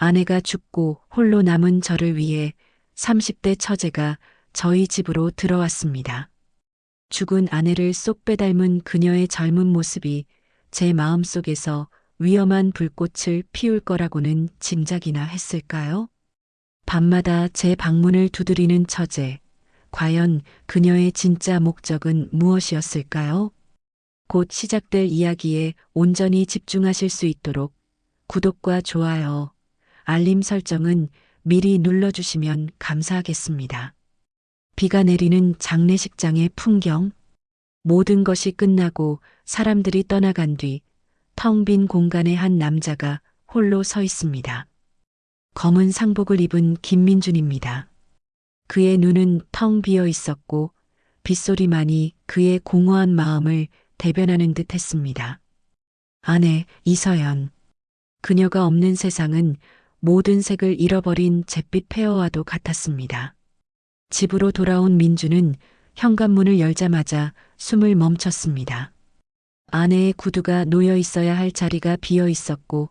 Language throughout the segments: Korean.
아내가 죽고 홀로 남은 저를 위해 30대 처제가 저희 집으로 들어왔습니다. 죽은 아내를 쏙 빼닮은 그녀의 젊은 모습이 제 마음속에서 위험한 불꽃을 피울 거라고는 짐작이나 했을까요? 밤마다 제 방문을 두드리는 처제. 과연 그녀의 진짜 목적은 무엇이었을까요? 곧 시작될 이야기에 온전히 집중하실 수 있도록 구독과 좋아요, 알림 설정은 미리 눌러주시면 감사하겠습니다. 비가 내리는 장례식장의 풍경. 모든 것이 끝나고 사람들이 떠나간 뒤 텅 빈 공간에 한 남자가 홀로 서 있습니다. 검은 상복을 입은 김민준입니다. 그의 눈은 텅 비어 있었고 빗소리만이 그의 공허한 마음을 대변하는 듯 했습니다. 아내 이서연. 그녀가 없는 세상은 모든 색을 잃어버린 잿빛 폐허와도 같았습니다. 집으로 돌아온 민주는 현관문을 열자마자 숨을 멈췄습니다. 아내의 구두가 놓여 있어야 할 자리가 비어 있었고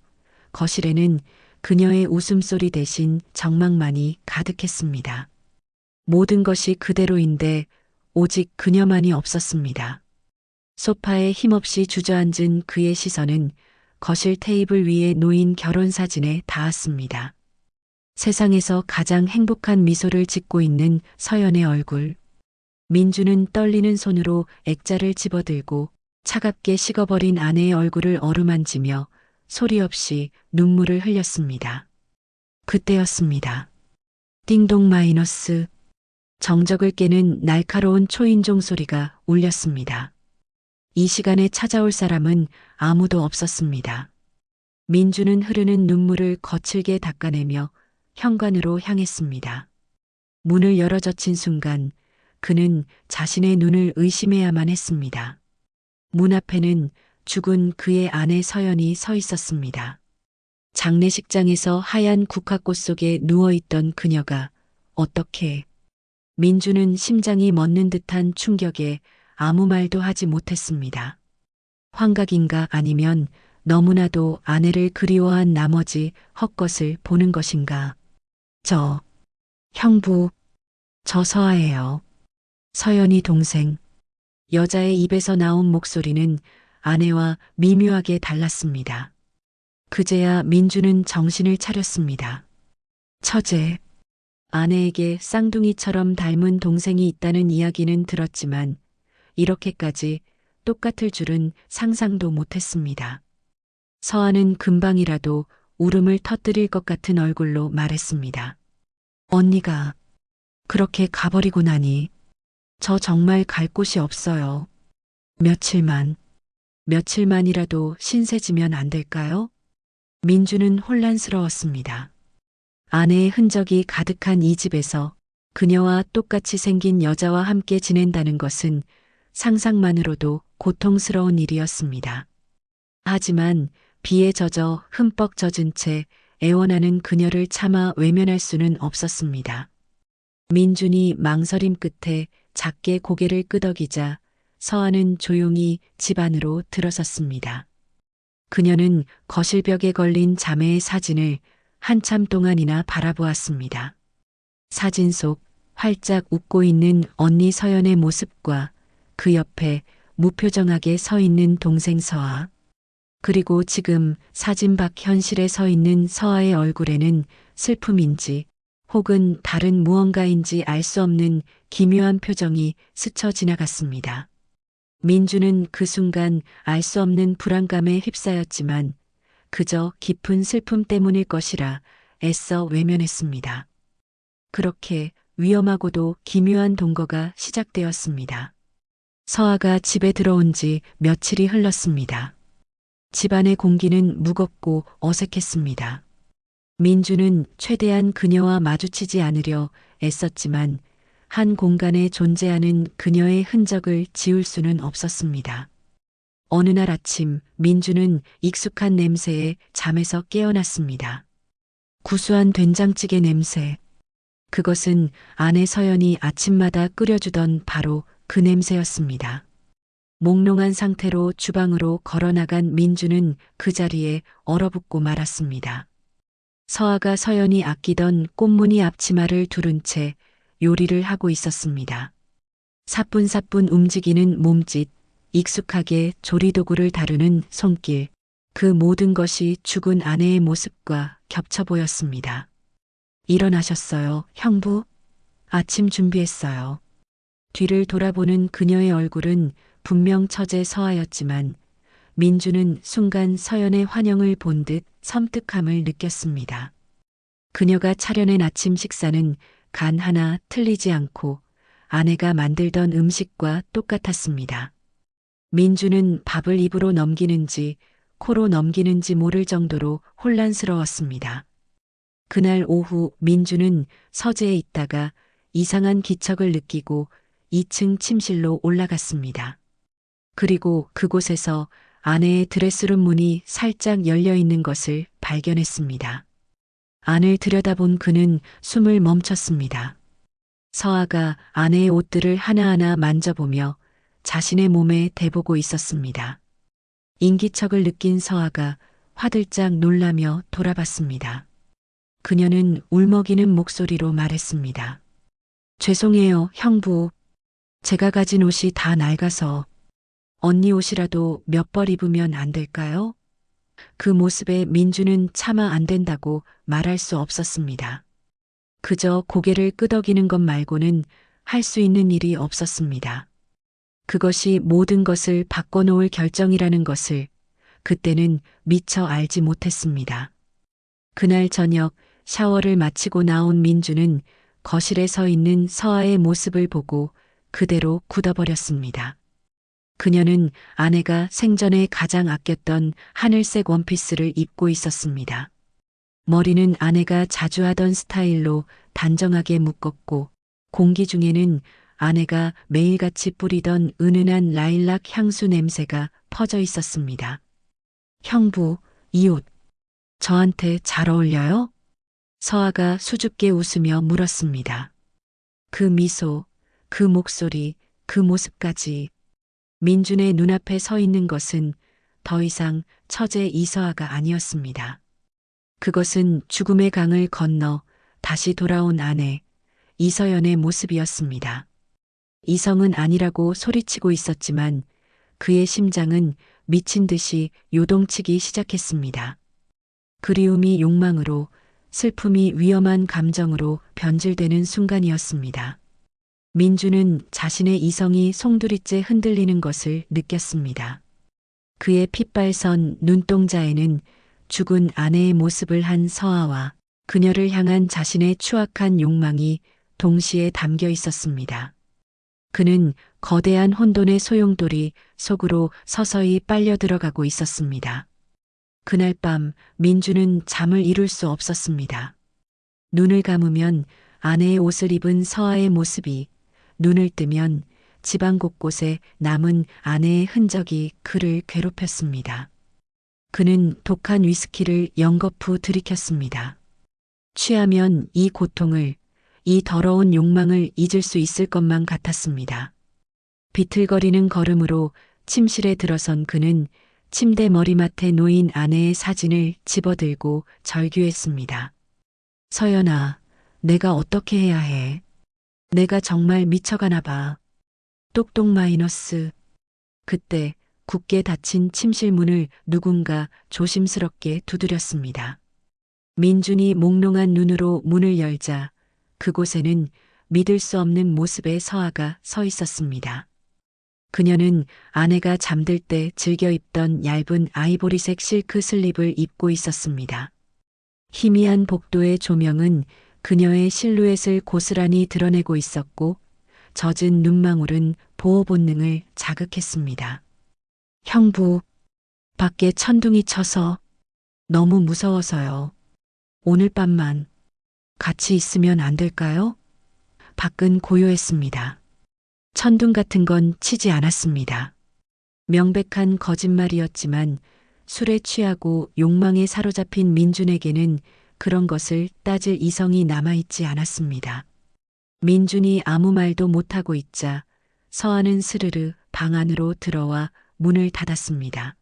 거실에는 그녀의 웃음소리 대신 적막만이 가득했습니다. 모든 것이 그대로인데 오직 그녀만이 없었습니다. 소파에 힘없이 주저앉은 그의 시선은 거실 테이블 위에 놓인 결혼사진에 닿았습니다. 세상에서 가장 행복한 미소를 짓고 있는 서연의 얼굴. 민주는 떨리는 손으로 액자를 집어들고 차갑게 식어버린 아내의 얼굴을 어루만지며 소리 없이 눈물을 흘렸습니다. 그때였습니다. 띵동 마이너스. 정적을 깨는 날카로운 초인종 소리가 울렸습니다. 이 시간에 찾아올 사람은 아무도 없었습니다. 민주는 흐르는 눈물을 거칠게 닦아내며 현관으로 향했습니다. 문을 열어 젖힌 순간 그는 자신의 눈을 의심해야만 했습니다. 문 앞에는 죽은 그의 아내 서연이 서 있었습니다. 장례식장에서 하얀 국화꽃 속에 누워있던 그녀가 어떻게. 민주는 심장이 멎는 듯한 충격에 아무 말도 하지 못했습니다. 환각인가 아니면 너무나도 아내를 그리워한 나머지 헛것을 보는 것인가. 저, 형부, 저 서아예요. 서연이 동생. 여자의 입에서 나온 목소리는 아내와 미묘하게 달랐습니다. 그제야 민주는 정신을 차렸습니다. 처제. 아내에게 쌍둥이처럼 닮은 동생이 있다는 이야기는 들었지만 이렇게까지 똑같을 줄은 상상도 못했습니다. 서아는 금방이라도 울음을 터뜨릴 것 같은 얼굴로 말했습니다. 언니가 그렇게 가버리고 나니 저 정말 갈 곳이 없어요. 며칠만이라도 신세지면 안 될까요? 민주는 혼란스러웠습니다. 아내의 흔적이 가득한 이 집에서 그녀와 똑같이 생긴 여자와 함께 지낸다는 것은 상상만으로도 고통스러운 일이었습니다. 하지만 비에 젖어 흠뻑 젖은 채 애원하는 그녀를 차마 외면할 수는 없었습니다. 민준이 망설임 끝에 작게 고개를 끄덕이자 서아는 조용히 집 안으로 들어섰습니다. 그녀는 거실벽에 걸린 자매의 사진을 한참 동안이나 바라보았습니다. 사진 속 활짝 웃고 있는 언니 서연의 모습과 그 옆에 무표정하게 서 있는 동생 서아. 그리고 지금 사진 밖 현실에 서 있는 서아의 얼굴에는 슬픔인지 혹은 다른 무언가인지 알 수 없는 기묘한 표정이 스쳐 지나갔습니다. 민주는 그 순간 알 수 없는 불안감에 휩싸였지만 그저 깊은 슬픔 때문일 것이라 애써 외면했습니다. 그렇게 위험하고도 기묘한 동거가 시작되었습니다. 서아가 집에 들어온 지 며칠이 흘렀습니다. 집안의 공기는 무겁고 어색했습니다. 민주는 최대한 그녀와 마주치지 않으려 애썼지만 한 공간에 존재하는 그녀의 흔적을 지울 수는 없었습니다. 어느 날 아침 민주는 익숙한 냄새에 잠에서 깨어났습니다. 구수한 된장찌개 냄새. 그것은 아내 서연이 아침마다 끓여주던 바로 그 냄새였습니다. 몽롱한 상태로 주방으로 걸어나간 민주는 그 자리에 얼어붙고 말았습니다. 서아가 서연이 아끼던 꽃무늬 앞치마를 두른 채 요리를 하고 있었습니다. 사뿐사뿐 움직이는 몸짓, 익숙하게 조리도구를 다루는 손길, 그 모든 것이 죽은 아내의 모습과 겹쳐 보였습니다. 일어나셨어요, 형부? 아침 준비했어요. 뒤를 돌아보는 그녀의 얼굴은 분명 처제 서아였지만 민주는 순간 서연의 환영을 본 듯 섬뜩함을 느꼈습니다. 그녀가 차려낸 아침 식사는 간 하나 틀리지 않고 아내가 만들던 음식과 똑같았습니다. 민주는 밥을 입으로 넘기는지 코로 넘기는지 모를 정도로 혼란스러웠습니다. 그날 오후 민주는 서재에 있다가 이상한 기척을 느끼고 2층 침실로 올라갔습니다. 그리고 그곳에서 아내의 드레스룸 문이 살짝 열려 있는 것을 발견했습니다. 안을 들여다본 그는 숨을 멈췄습니다. 서아가 아내의 옷들을 하나하나 만져보며 자신의 몸에 대보고 있었습니다. 인기척을 느낀 서아가 화들짝 놀라며 돌아봤습니다. 그녀는 울먹이는 목소리로 말했습니다. 죄송해요, 형부. 제가 가진 옷이 다 낡아서 언니 옷이라도 몇 벌 입으면 안 될까요? 그 모습에 민주는 차마 안 된다고 말할 수 없었습니다. 그저 고개를 끄덕이는 것 말고는 할 수 있는 일이 없었습니다. 그것이 모든 것을 바꿔놓을 결정이라는 것을 그때는 미처 알지 못했습니다. 그날 저녁 샤워를 마치고 나온 민주는 거실에 서 있는 서아의 모습을 보고 그대로 굳어버렸습니다. 그녀는 아내가 생전에 가장 아꼈던 하늘색 원피스를 입고 있었습니다. 머리는 아내가 자주 하던 스타일로 단정하게 묶었고 공기 중에는 아내가 매일같이 뿌리던 은은한 라일락 향수 냄새가 퍼져 있었습니다. 형부, 이 옷 저한테 잘 어울려요? 서아가 수줍게 웃으며 물었습니다. 그 미소, 그 목소리, 그 모습까지 민준의 눈앞에 서 있는 것은 더 이상 처제 이서아가 아니었습니다. 그것은 죽음의 강을 건너 다시 돌아온 아내 이서연의 모습이었습니다. 이성은 아니라고 소리치고 있었지만 그의 심장은 미친 듯이 요동치기 시작했습니다. 그리움이 욕망으로, 슬픔이 위험한 감정으로 변질되는 순간이었습니다. 민주는 자신의 이성이 송두리째 흔들리는 것을 느꼈습니다. 그의 핏발선 눈동자에는 죽은 아내의 모습을 한 서아와 그녀를 향한 자신의 추악한 욕망이 동시에 담겨 있었습니다. 그는 거대한 혼돈의 소용돌이 속으로 서서히 빨려 들어가고 있었습니다. 그날 밤 민주는 잠을 이룰 수 없었습니다. 눈을 감으면 아내의 옷을 입은 서아의 모습이, 눈을 뜨면 집안 곳곳에 남은 아내의 흔적이 그를 괴롭혔습니다. 그는 독한 위스키를 연거푸 들이켰습니다. 취하면 이 고통을, 이 더러운 욕망을 잊을 수 있을 것만 같았습니다. 비틀거리는 걸음으로 침실에 들어선 그는 침대 머리맡에 놓인 아내의 사진을 집어들고 절규했습니다. 서연아, 내가 어떻게 해야 해? 내가 정말 미쳐가나 봐. 똑똑 마이너스. 그때 굳게 닫힌 침실 문을 누군가 조심스럽게 두드렸습니다. 민준이 몽롱한 눈으로 문을 열자 그곳에는 믿을 수 없는 모습의 서아가 서 있었습니다. 그녀는 아내가 잠들 때 즐겨 입던 얇은 아이보리색 실크 슬립을 입고 있었습니다. 희미한 복도의 조명은 그녀의 실루엣을 고스란히 드러내고 있었고 젖은 눈망울은 보호 본능을 자극했습니다. 형부, 밖에 천둥이 쳐서 너무 무서워서요. 오늘 밤만 같이 있으면 안 될까요? 밖은 고요했습니다. 천둥 같은 건 치지 않았습니다. 명백한 거짓말이었지만 술에 취하고 욕망에 사로잡힌 민준에게는 그런 것을 따질 이성이 남아있지 않았습니다. 민준이 아무 말도 못하고 있자 서아는 스르르 방 안으로 들어와 문을 닫았습니다.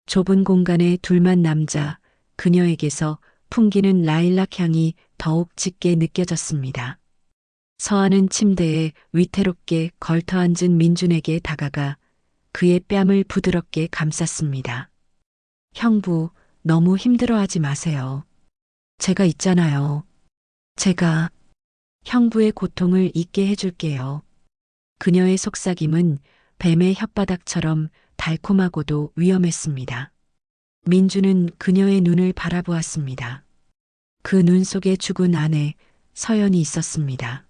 좁은 공간에 둘만 남자 그녀에게서 풍기는 라일락 향이 더욱 짙게 느껴졌습니다. 서하는 침대에 위태롭게 걸터앉은 민준에게 다가가 그의 뺨을 부드럽게 감쌌습니다. 형부, 너무 힘들어하지 마세요. 제가 있잖아요. 제가 형부의 고통을 잊게 해줄게요. 그녀의 속삭임은 뱀의 혓바닥처럼 달콤하고도 위험했습니다. 민주는 그녀의 눈을 바라보았습니다. 그 눈 속에 죽은 아내 서연이 있었습니다.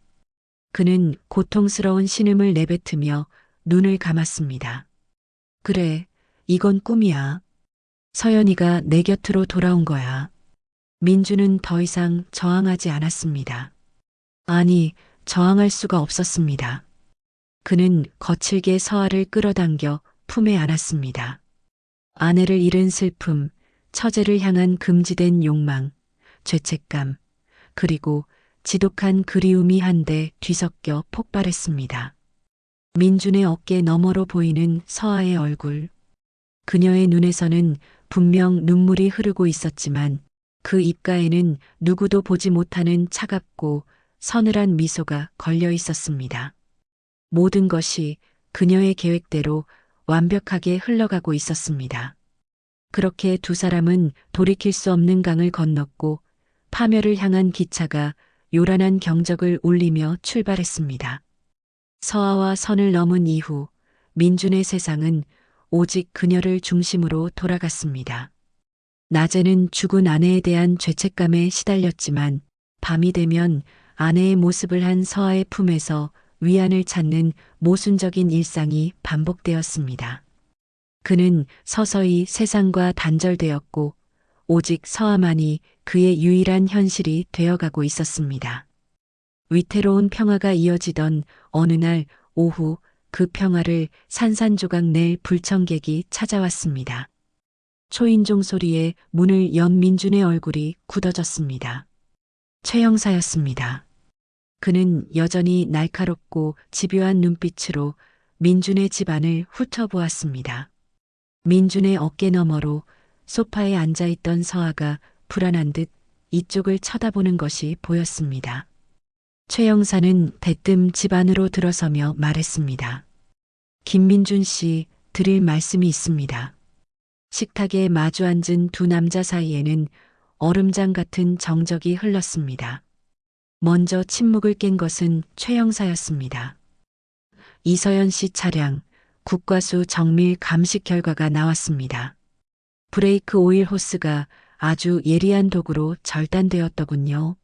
그는 고통스러운 신음을 내뱉으며 눈을 감았습니다. 그래, 이건 꿈이야. 서연이가 내 곁으로 돌아온 거야. 민주는 더 이상 저항하지 않았습니다. 아니, 저항할 수가 없었습니다. 그는 거칠게 서아를 끌어당겨 품에 안았습니다. 아내를 잃은 슬픔, 처제를 향한 금지된 욕망, 죄책감, 그리고 지독한 그리움이 한데 뒤섞여 폭발했습니다. 민준의 어깨 너머로 보이는 서아의 얼굴. 그녀의 눈에서는 분명 눈물이 흐르고 있었지만 그 입가에는 누구도 보지 못하는 차갑고 서늘한 미소가 걸려 있었습니다. 모든 것이 그녀의 계획대로 완벽하게 흘러가고 있었습니다. 그렇게 두 사람은 돌이킬 수 없는 강을 건넜고 파멸을 향한 기차가 요란한 경적을 울리며 출발했습니다. 서아와 선을 넘은 이후 민준의 세상은 오직 그녀를 중심으로 돌아갔습니다. 낮에는 죽은 아내에 대한 죄책감에 시달렸지만 밤이 되면 아내의 모습을 한 서아의 품에서 위안을 찾는 모순적인 일상이 반복되었습니다. 그는 서서히 세상과 단절되었고 오직 서아만이 그의 유일한 현실이 되어가고 있었습니다. 위태로운 평화가 이어지던 어느 날 오후 그 평화를 산산조각 낼 불청객이 찾아왔습니다. 초인종 소리에 문을 연 민준의 얼굴이 굳어졌습니다. 최 형사였습니다. 그는 여전히 날카롭고 집요한 눈빛으로 민준의 집안을 훑어보았습니다. 민준의 어깨 너머로 소파에 앉아있던 서아가 불안한 듯 이쪽을 쳐다보는 것이 보였습니다. 최 형사는 대뜸 집 안으로 들어서며 말했습니다. 김민준 씨, 드릴 말씀이 있습니다. 식탁에 마주 앉은 두 남자 사이에는 얼음장 같은 정적이 흘렀습니다. 먼저 침묵을 깬 것은 최 형사였습니다. 이서연 씨 차량, 국과수 정밀 감식 결과가 나왔습니다. 브레이크 오일 호스가 아주 예리한 도구로 절단되었더군요.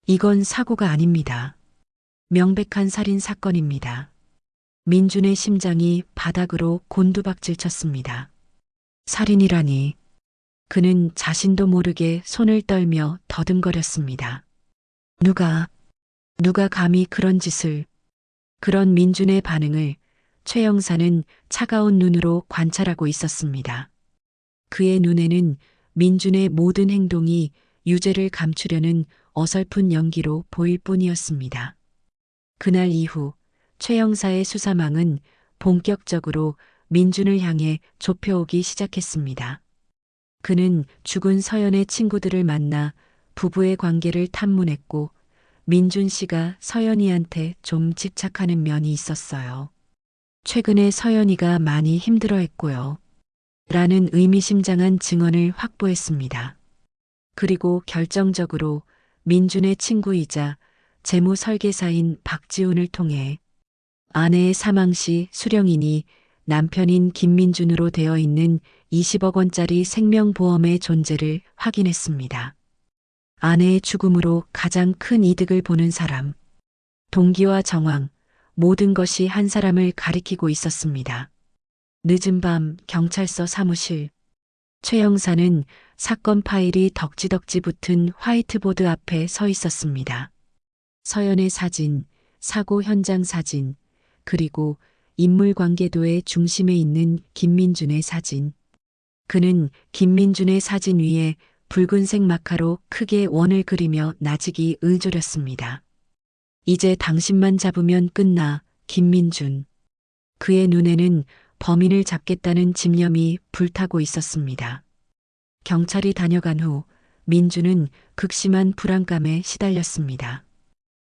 이건 사고가 아닙니다. 명백한 살인 사건입니다. 민준의 심장이 바닥으로 곤두박질 쳤습니다. 살인이라니. 그는 자신도 모르게 손을 떨며 더듬거렸습니다. 누가 감히 그런 짓을. 그런 민준의 반응을 최 형사는 차가운 눈으로 관찰하고 있었습니다. 그의 눈에는 민준의 모든 행동이 유죄를 감추려는 어설픈 연기로 보일 뿐이었습니다. 그날 이후 최 형사의 수사망은 본격적으로 민준을 향해 좁혀오기 시작했습니다. 그는 죽은 서연의 친구들을 만나 부부의 관계를 탐문했고 민준 씨가 서연이한테 좀 집착하는 면이 있었어요. 최근에 서연이가 많이 힘들어했고요. 라는 의미심장한 증언을 확보했습니다. 그리고 결정적으로 민준의 친구이자 재무 설계사인 박지훈을 통해 아내의 사망 시 수령인이 남편인 김민준으로 되어 있는 20억 원짜리 생명보험의 존재를 확인했습니다. 아내의 죽음으로 가장 큰 이득을 보는 사람. 동기와 정황, 모든 것이 한 사람을 가리키고 있었습니다. 늦은 밤 경찰서 사무실. 최 형사는 사건 파일이 덕지덕지 붙은 화이트보드 앞에 서 있었습니다. 서연의 사진, 사고 현장 사진, 그리고 인물관계도의 중심에 있는 김민준의 사진. 그는 김민준의 사진 위에 붉은색 마카로 크게 원을 그리며 나직이 을조렸습니다. 이제 당신만 잡으면 끝나, 김민준. 그의 눈에는 범인을 잡겠다는 집념이 불타고 있었습니다. 경찰이 다녀간 후 민주는 극심한 불안감에 시달렸습니다.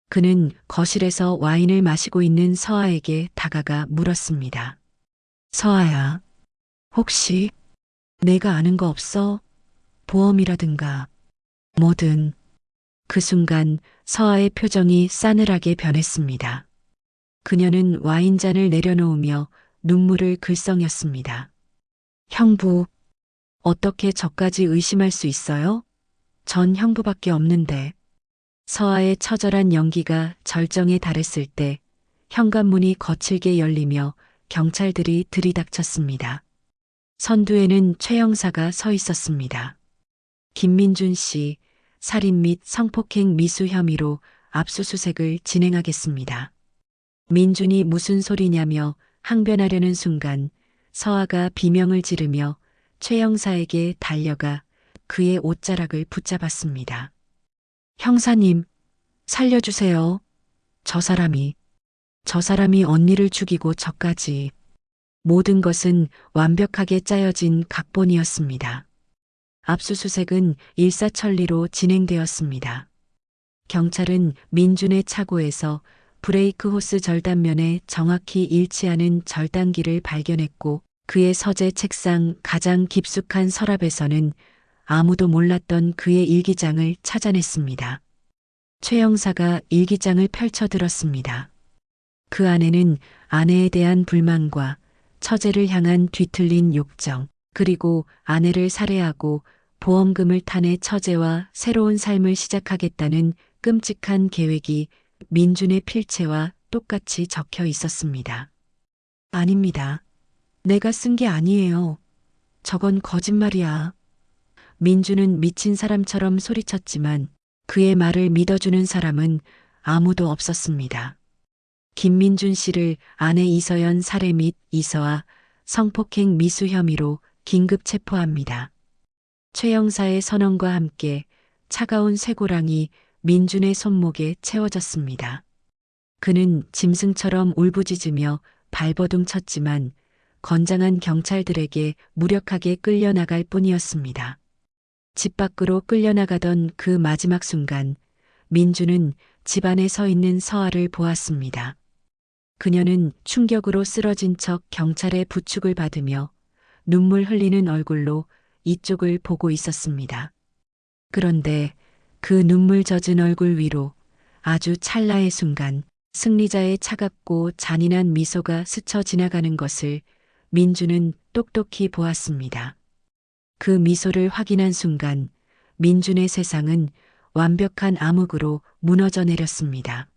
그는 거실에서 와인을 마시고 있는 서아에게 다가가 물었습니다. 서아야, 혹시 내가 아는 거 없어? 보험이라든가 뭐든. 그 순간 서아의 표정이 싸늘하게 변했습니다. 그녀는 와인잔을 내려놓으며 눈물을 글썽였습니다. 형부, 어떻게 저까지 의심할 수 있어요? 전 형부밖에 없는데. 서아의 처절한 연기가 절정에 달했을 때 현관문이 거칠게 열리며 경찰들이 들이닥쳤습니다. 선두에는 최 형사가 서 있었습니다. 김민준 씨, 살인 및 성폭행 미수 혐의로 압수수색을 진행하겠습니다. 민준이 무슨 소리냐며 항변하려는 순간 서아가 비명을 지르며 최 형사에게 달려가 그의 옷자락을 붙잡았습니다. 형사님, 살려주세요. 저 사람이 언니를 죽이고 저까지. 모든 것은 완벽하게 짜여진 각본이었습니다. 압수수색은 일사천리로 진행되었습니다. 경찰은 민준의 차고에서 브레이크 호스 절단면에 정확히 일치하는 절단기를 발견했고 그의 서재 책상 가장 깊숙한 서랍에서는 아무도 몰랐던 그의 일기장을 찾아냈습니다. 최 형사가 일기장을 펼쳐들었습니다. 그 안에는 아내에 대한 불만과 처제를 향한 뒤틀린 욕정, 그리고 아내를 살해하고 보험금을 타내 처제와 새로운 삶을 시작하겠다는 끔찍한 계획이 민준의 필체와 똑같이 적혀 있었습니다. 아닙니다. 내가 쓴 게 아니에요. 저건 거짓말이야. 민준은 미친 사람처럼 소리쳤지만 그의 말을 믿어주는 사람은 아무도 없었습니다. 김민준 씨를 아내 이서연 살해 및 이서아 성폭행 미수 혐의로 긴급 체포합니다. 최 형사의 선언과 함께 차가운 쇠고랑이 민준의 손목에 채워졌습니다. 그는 짐승처럼 울부짖으며 발버둥 쳤지만 건장한 경찰들에게 무력하게 끌려나갈 뿐이었습니다. 집 밖으로 끌려나가던 그 마지막 순간 민준은 집 안에 서 있는 서아를 보았습니다. 그녀는 충격으로 쓰러진 척 경찰의 부축을 받으며 눈물 흘리는 얼굴로 이쪽을 보고 있었습니다. 그런데 그 눈물 젖은 얼굴 위로 아주 찰나의 순간 승리자의 차갑고 잔인한 미소가 스쳐 지나가는 것을 민준은 똑똑히 보았습니다. 그 미소를 확인한 순간 민준의 세상은 완벽한 암흑으로 무너져 내렸습니다.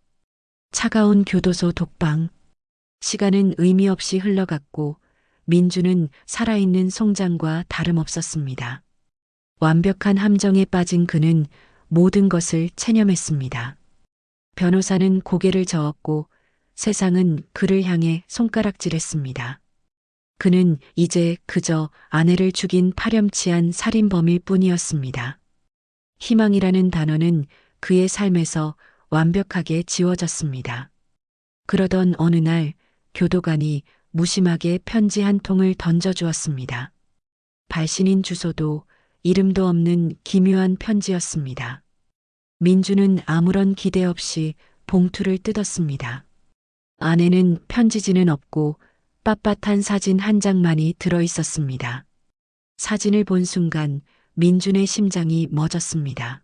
차가운 교도소 독방. 시간은 의미 없이 흘러갔고 민준은 살아있는 송장과 다름없었습니다. 완벽한 함정에 빠진 그는 모든 것을 체념했습니다. 변호사는 고개를 저었고 세상은 그를 향해 손가락질했습니다. 그는 이제 그저 아내를 죽인 파렴치한 살인범일 뿐이었습니다. 희망이라는 단어는 그의 삶에서 완벽하게 지워졌습니다. 그러던 어느 날 교도관이 무심하게 편지 한 통을 던져주었습니다. 발신인 주소도 이름도 없는 기묘한 편지였습니다. 민주는 아무런 기대 없이 봉투를 뜯었습니다. 안에는 편지지는 없고 빳빳한 사진 한 장만이 들어 있었습니다. 사진을 본 순간 민준의 심장이 멎었습니다.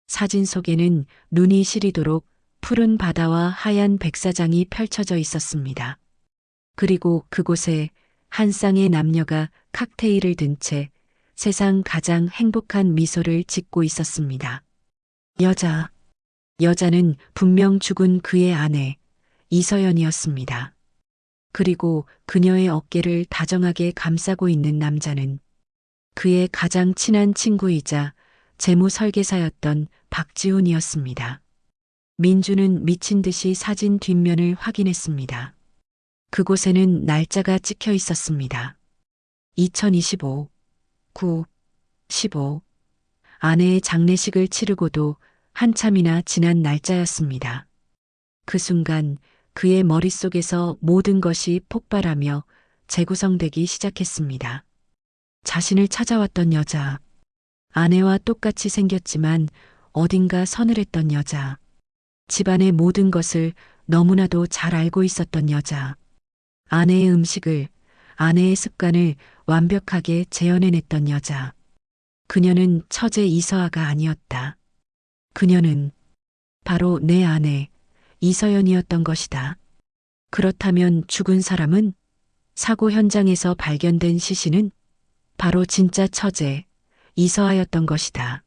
사진 속에는 눈이 시리도록 푸른 바다와 하얀 백사장이 펼쳐져 있었습니다. 그리고 그곳에 한 쌍의 남녀가 칵테일을 든 채 세상 가장 행복한 미소를 짓고 있었습니다. 여자는 분명 죽은 그의 아내 이서연이었습니다. 그리고 그녀의 어깨를 다정하게 감싸고 있는 남자는 그의 가장 친한 친구이자 재무 설계사였던 박지훈이었습니다. 민주는 미친 듯이 사진 뒷면을 확인했습니다. 그곳에는 날짜가 찍혀 있었습니다. 2025, 9, 15. 아내의 장례식을 치르고도 한참이나 지난 날짜였습니다. 그 순간 그의 머릿속에서 모든 것이 폭발하며 재구성되기 시작했습니다. 자신을 찾아왔던 여자. 아내와 똑같이 생겼지만 어딘가 서늘했던 여자. 집안의 모든 것을 너무나도 잘 알고 있었던 여자. 아내의 음식을, 아내의 습관을 완벽하게 재현해냈던 여자. 그녀는 처제 이서아가 아니었다. 그녀는 바로 내 아내 이서연이었던 것이다. 그렇다면 죽은 사람은? 사고 현장에서 발견된 시신은 바로 진짜 처제 이서아였던 것이다.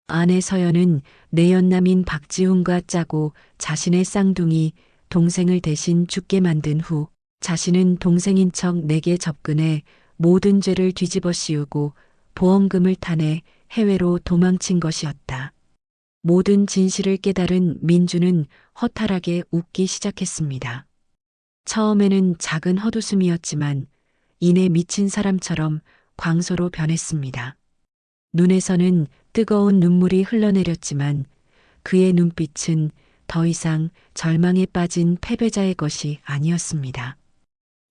아내 서연은 내연남인 박지훈과 짜고 자신의 쌍둥이 동생을 대신 죽게 만든 후 자신은 동생인 척 내게 접근해 모든 죄를 뒤집어 씌우고 보험금을 타내 해외로 도망친 것이었다. 모든 진실을 깨달은 민주는 허탈하게 웃기 시작했습니다. 처음에는 작은 헛웃음이었지만 이내 미친 사람처럼 광소로 변했습니다. 눈에서는 뜨거운 눈물이 흘러내렸지만 그의 눈빛은 더 이상 절망에 빠진 패배자의 것이 아니었습니다.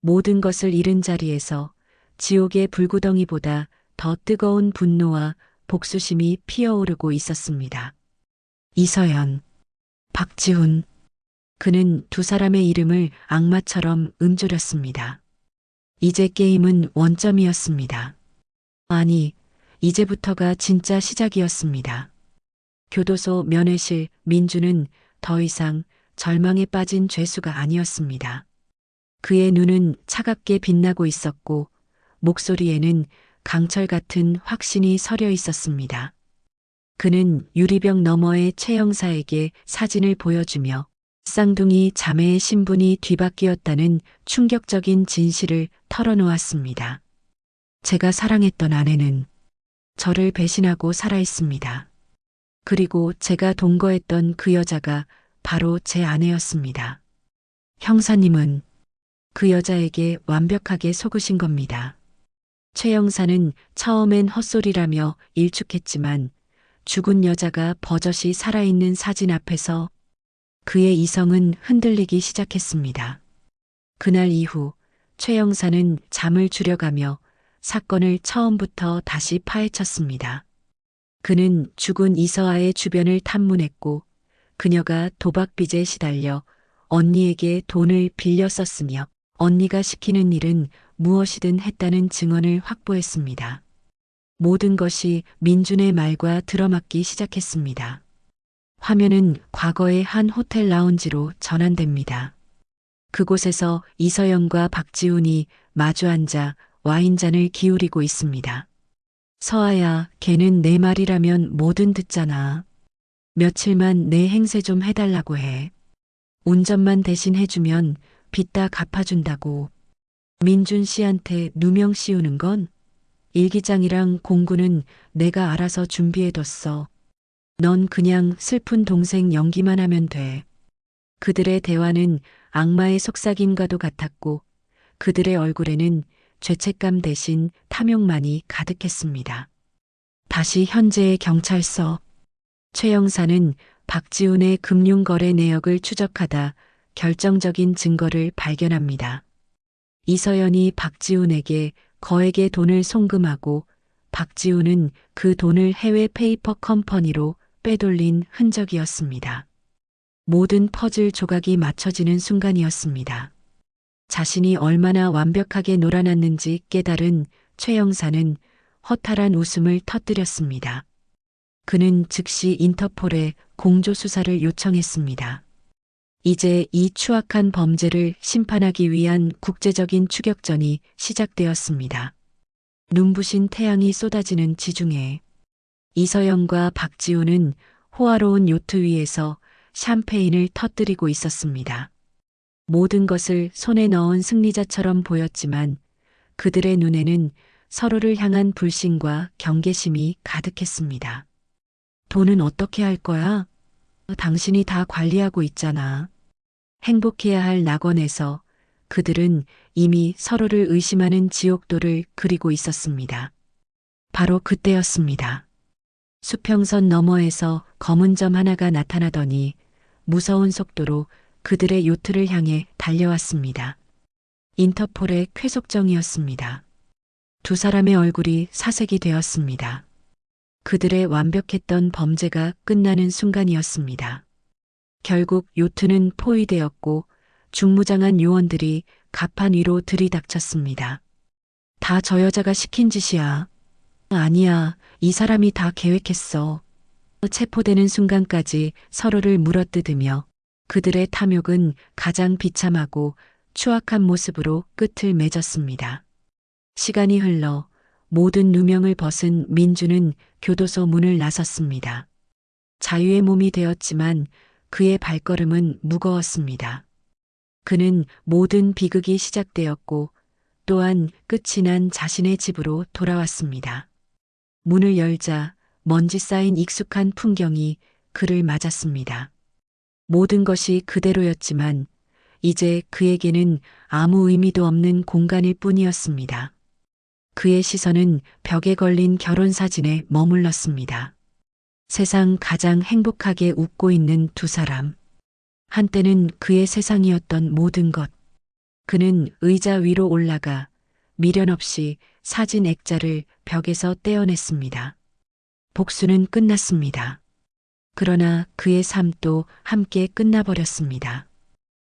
모든 것을 잃은 자리에서 지옥의 불구덩이보다 더 뜨거운 분노와 복수심이 피어오르고 있었습니다. 이서연, 박지훈. 그는 두 사람의 이름을 악마처럼 음조렸습니다. 이제 게임은 원점이었습니다. 아니, 이제부터가 진짜 시작이었습니다. 교도소 면회실 민주는 더 이상 절망에 빠진 죄수가 아니었습니다. 그의 눈은 차갑게 빛나고 있었고 목소리에는 강철 같은 확신이 서려 있었습니다. 그는 유리병 너머의 최 형사에게 사진을 보여주며 쌍둥이 자매의 신분이 뒤바뀌었다는 충격적인 진실을 털어놓았습니다. 제가 사랑했던 아내는 저를 배신하고 살아있습니다. 그리고 제가 동거했던 그 여자가 바로 제 아내였습니다. 형사님은 그 여자에게 완벽하게 속으신 겁니다. 최 형사는 처음엔 헛소리라며 일축했지만 죽은 여자가 버젓이 살아있는 사진 앞에서 그의 이성은 흔들리기 시작했습니다. 그날 이후 최 형사는 잠을 줄여가며 사건을 처음부터 다시 파헤쳤습니다. 그는 죽은 이서아의 주변을 탐문했고 그녀가 도박빚에 시달려 언니에게 돈을 빌려 썼으며 언니가 시키는 일은 무엇이든 했다는 증언을 확보했습니다. 모든 것이 민준의 말과 들어맞기 시작했습니다. 화면은 과거의 한 호텔 라운지로 전환됩니다. 그곳에서 이서연과 박지훈이 마주 앉아 와인잔을 기울이고 있습니다. 서아야, 걔는 내 말이라면 뭐든 듣잖아. 며칠만 내 행세 좀 해달라고 해. 운전만 대신 해주면 빚 다 갚아준다고. 민준 씨한테 누명 씌우는 건 일기장이랑 공구는 내가 알아서 준비해뒀어. 넌 그냥 슬픈 동생 연기만 하면 돼. 그들의 대화는 악마의 속삭임과도 같았고 그들의 얼굴에는 죄책감 대신 탐욕만이 가득했습니다. 다시 현재의 경찰서. 최 형사는 박지훈의 금융거래 내역을 추적하다 결정적인 증거를 발견합니다. 이서연이 박지훈에게 거액의 돈을 송금하고 박지훈은 그 돈을 해외 페이퍼 컴퍼니로 빼돌린 흔적이었습니다. 모든 퍼즐 조각이 맞춰지는 순간이었습니다. 자신이 얼마나 완벽하게 놀아났는지 깨달은 최 형사는 허탈한 웃음을 터뜨렸습니다. 그는 즉시 인터폴에 공조 수사를 요청했습니다. 이제 이 추악한 범죄를 심판하기 위한 국제적인 추격전이 시작되었습니다. 눈부신 태양이 쏟아지는 지중해. 이서연과 박지훈은 호화로운 요트 위에서 샴페인을 터뜨리고 있었습니다. 모든 것을 손에 넣은 승리자처럼 보였지만 그들의 눈에는 서로를 향한 불신과 경계심이 가득했습니다. 돈은 어떻게 할 거야? 당신이 다 관리하고 있잖아. 행복해야 할 낙원에서 그들은 이미 서로를 의심하는 지옥도를 그리고 있었습니다. 바로 그때였습니다. 수평선 너머에서 검은 점 하나가 나타나더니 무서운 속도로 그들의 요트를 향해 달려왔습니다. 인터폴의 쾌속정이었습니다. 두 사람의 얼굴이 사색이 되었습니다. 그들의 완벽했던 범죄가 끝나는 순간이었습니다. 결국 요트는 포위되었고 중무장한 요원들이 갑판 위로 들이닥쳤습니다. 다 저 여자가 시킨 짓이야. 아니야, 이 사람이 다 계획했어. 체포되는 순간까지 서로를 물어뜯으며 그들의 탐욕은 가장 비참하고 추악한 모습으로 끝을 맺었습니다. 시간이 흘러 모든 누명을 벗은 민주는 교도소 문을 나섰습니다. 자유의 몸이 되었지만 그의 발걸음은 무거웠습니다. 그는 모든 비극이 시작되었고 또한 끝이 난 자신의 집으로 돌아왔습니다. 문을 열자 먼지 쌓인 익숙한 풍경이 그를 맞았습니다. 모든 것이 그대로였지만 이제 그에게는 아무 의미도 없는 공간일 뿐이었습니다. 그의 시선은 벽에 걸린 결혼사진에 머물렀습니다. 세상 가장 행복하게 웃고 있는 두 사람. 한때는 그의 세상이었던 모든 것. 그는 의자 위로 올라가 미련 없이 사진 액자를 벽에서 떼어냈습니다. 복수는 끝났습니다. 그러나 그의 삶도 함께 끝나버렸습니다.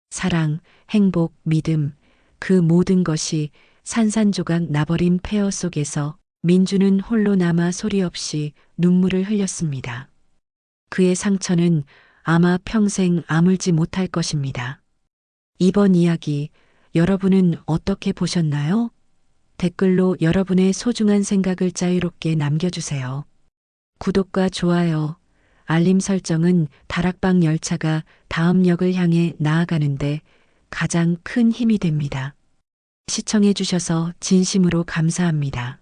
사랑, 행복, 믿음, 그 모든 것이 산산조각 나버린 폐허 속에서 민주는 홀로 남아 소리 없이 눈물을 흘렸습니다. 그의 상처는 아마 평생 아물지 못할 것입니다. 이번 이야기 여러분은 어떻게 보셨나요? 댓글로 여러분의 소중한 생각을 자유롭게 남겨주세요. 구독과 좋아요, 알림 설정은 다락방 열차가 다음 역을 향해 나아가는데 가장 큰 힘이 됩니다. 시청해주셔서 진심으로 감사합니다.